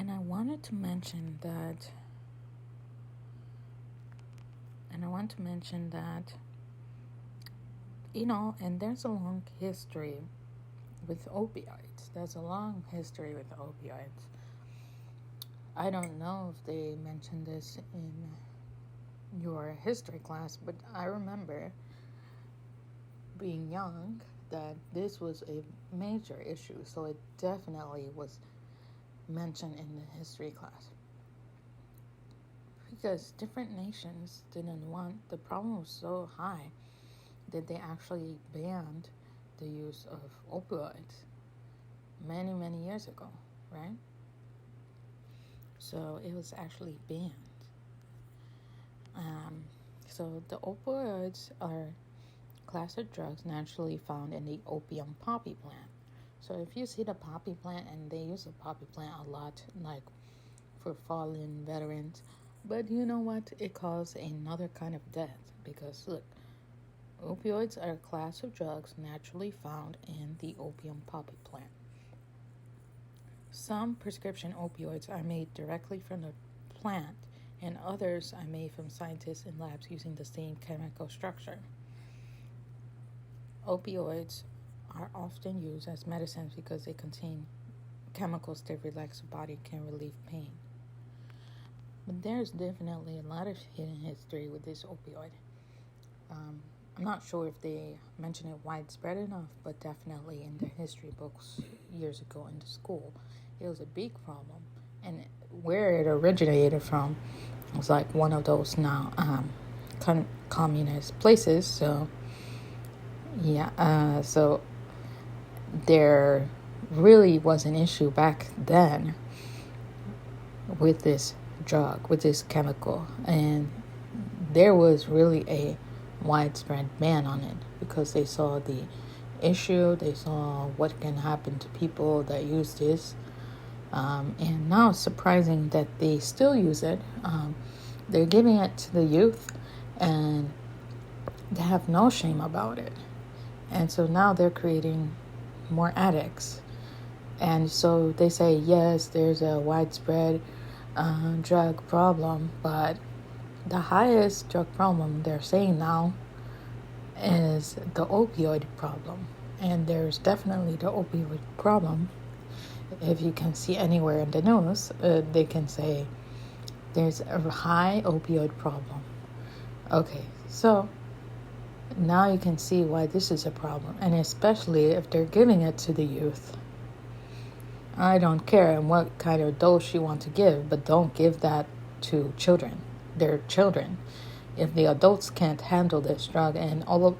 And I wanted to mention that, and there's a long history with opioids. I don't know if they mentioned this in your history class, but I remember being young that this was a major issue, so it definitely was mentioned in the history class. Because different nations didn't want, the problem was so high that they actually banned the use of opioids many, many years ago, right? So it was actually banned. So the opioids are class of drugs naturally found in the opium poppy plant. So if you see the poppy plant, and they use the poppy plant a lot, like for fallen veterans, but you know what? It caused another kind of death because look, opioids are a class of drugs naturally found in the opium poppy plant. Some prescription opioids are made directly from the plant, and others are made from scientists in labs using the same chemical structure. Opioids are often used as medicines because they contain chemicals that relax the body, can relieve pain. But there's definitely a lot of hidden history with this opioid. I'm not sure if they mention it widespread enough, but definitely in the history books years ago in the school, it was a big problem. And where it originated from was like one of those now communist places. So so there really was an issue back then with this drug, with this chemical, and there was really a widespread ban on it because they saw the issue, they saw what can happen to people that use this, and now it's surprising that they still use it. They're giving it to the youth, and they have no shame about it, and so now they're creating more addicts. And so they say, yes, there's a widespread drug problem, but the highest drug problem they're saying now is the opioid problem. And there's definitely the opioid problem. If you can see anywhere in the news, they can say there's a high opioid problem. Okay, so now you can see why this is a problem, and especially if they're giving it to the youth. I don't care what kind of dose you want to give, but don't give that to children. They're children. If the adults can't handle this drug, and all of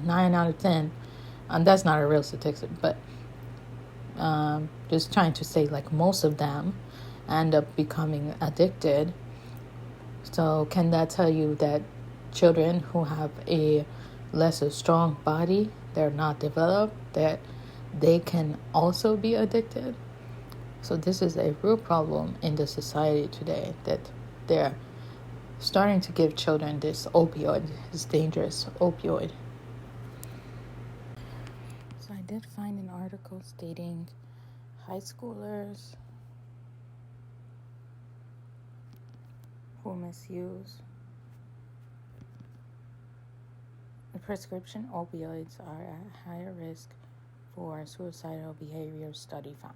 9 out of 10, and that's not a real statistic, but just trying to say like most of them end up becoming addicted. So can that tell you that children who have a less strong body, they're not developed, that they can also be addicted? So this is a real problem in the society today, that they're starting to give children this opioid, this dangerous opioid. So I did find an article stating high schoolers who misuse the prescription opioids are at higher risk for suicidal behavior, study finds.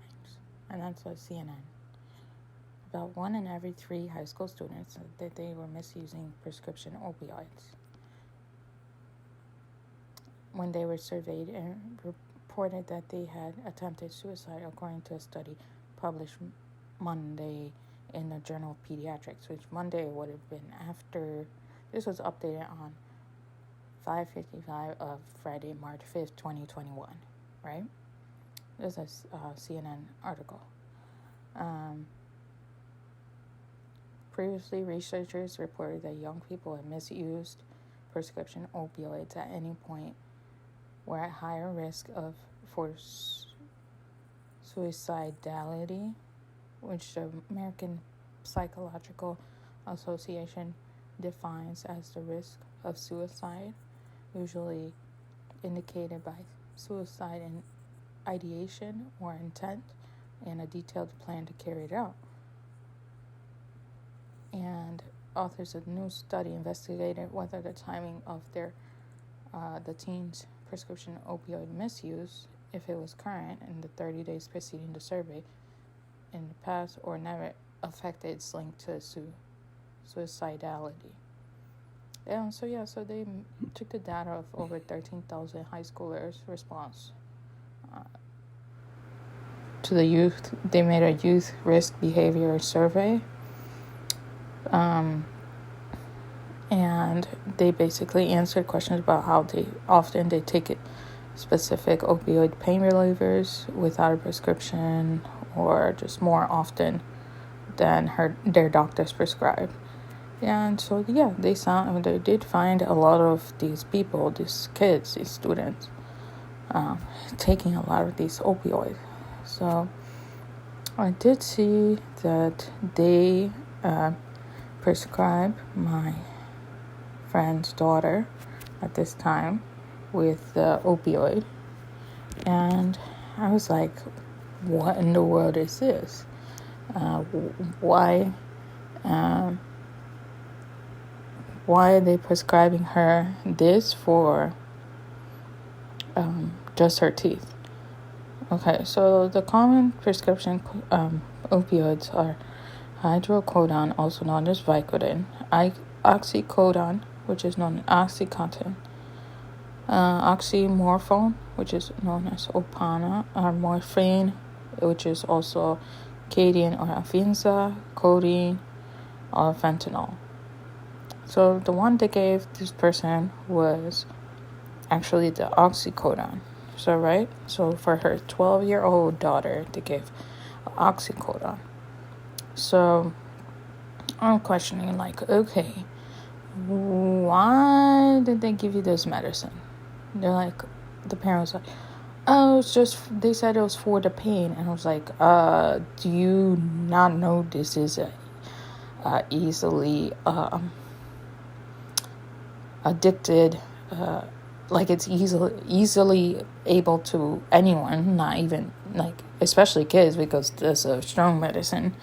And that's what CNN. About 1 in every 3 high school students said that they were misusing prescription opioids when they were surveyed, and reported that they had attempted suicide, according to a study published Monday in the Journal of Pediatrics, which Monday would have been after. This was updated on 5:55 of Friday, March 5th, 2021, right? This is a CNN article. Previously, researchers reported that young people had misused prescription opioids at any point were at higher risk for suicidality, which the American Psychological Association defines as the risk of suicide, usually indicated by suicide in ideation or intent and a detailed plan to carry it out. And authors of the new study investigated whether the timing of the teens' prescription opioid misuse, if it was current in the 30 days preceding the survey, in the past or never affected its link to suicidality. And so they took the data of over 13,000 high schoolers' response to the youth. They made a youth risk behavior survey, and they basically answered questions about how often they take specific opioid pain relievers without a prescription, or just more often than their doctors prescribe. And so they did find a lot of these people, these kids, these students, taking a lot of these opioids. So I did see that they prescribed my friend's daughter at this time with opioid, and I was like, what in the world is this? Why are they prescribing her this for just her teeth? Okay, so the common prescription opioids are hydrocodone, also known as Vicodin, oxycodone, which is known as Oxycontin, oxymorphone, which is known as Opana, morphine, which is also Cadian or Afinza, codeine, or fentanyl. So the one they gave this person was actually the oxycodone. So for her 12-year-old daughter, they gave oxycodone. So I'm questioning, like, okay, why did they give you this medicine? They're like, the parents like, oh, it's just, they said it was for the pain. And I was like, do you not know this is easily addicted, like it's easily able to anyone, not even like especially kids, because there's a strong medicine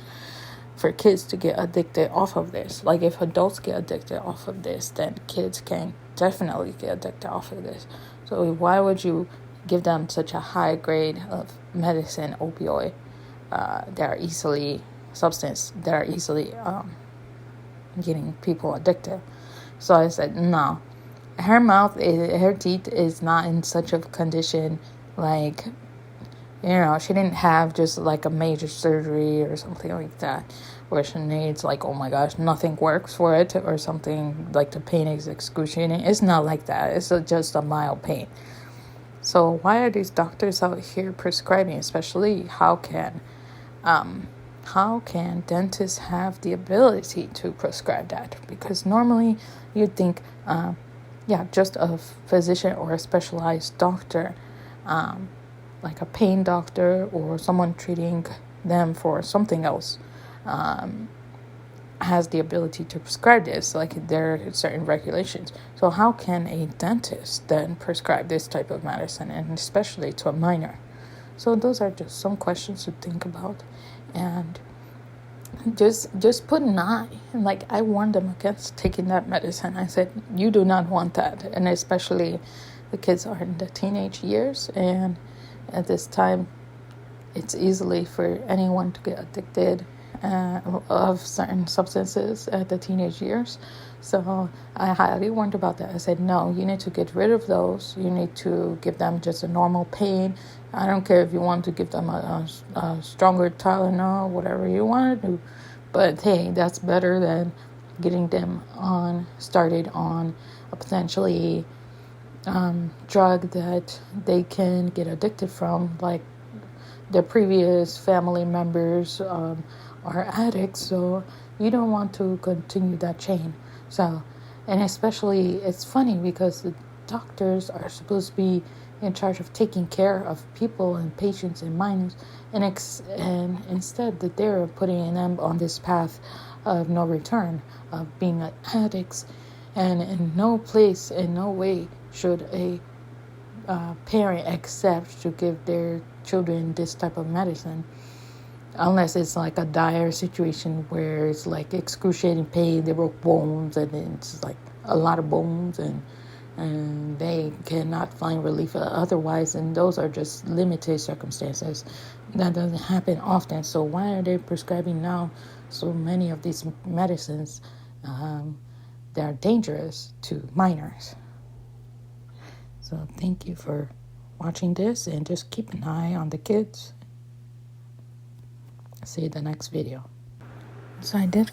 for kids to get addicted off of this. Like if adults get addicted off of this, then kids can definitely get addicted off of this. So why would you give them such a high grade of medicine, opioid, that are easily getting people addicted? So I said, no. Her teeth is not in such a condition, like, she didn't have just like a major surgery or something like that, where she needs like, oh my gosh, nothing works for it, or something like the pain is excruciating. It's not like that. It's just a mild pain. So why are these doctors out here prescribing, especially how can dentists have the ability to prescribe that? Because normally you'd think, just a physician or a specialized doctor, like a pain doctor or someone treating them for something else, has the ability to prescribe this. Like there are certain regulations. So how can a dentist then prescribe this type of medicine, and especially to a minor? So those are just some questions to think about. And just put an eye. And like I warned them against taking that medicine. I said, you do not want that. And especially the kids are in the teenage years, and at this time it's easily for anyone to get addicted of certain substances at the teenage years. So I highly warned about that. I said, no, you need to get rid of those. You need to give them just a normal pain. I don't care if you want to give them a stronger Tylenol, whatever you want to do. But hey, that's better than getting them started on a potentially drug that they can get addicted from, like their previous family members are addicts. So you don't want to continue that chain. So, and especially it's funny because the doctors are supposed to be in charge of taking care of people and patients and minors, and instead that they're putting them on this path of no return, of being addicts. And in no place, in no way should a parent accept to give their children this type of medicine. unless it's like a dire situation where it's like excruciating pain, they broke bones, and then it's like a lot of bones, and they cannot find relief otherwise, and those are just limited circumstances. That doesn't happen often. So why are they prescribing now so many of these medicines that are dangerous to minors? So thank you for watching this, and just keep an eye on the kids. See you in the next video. So I did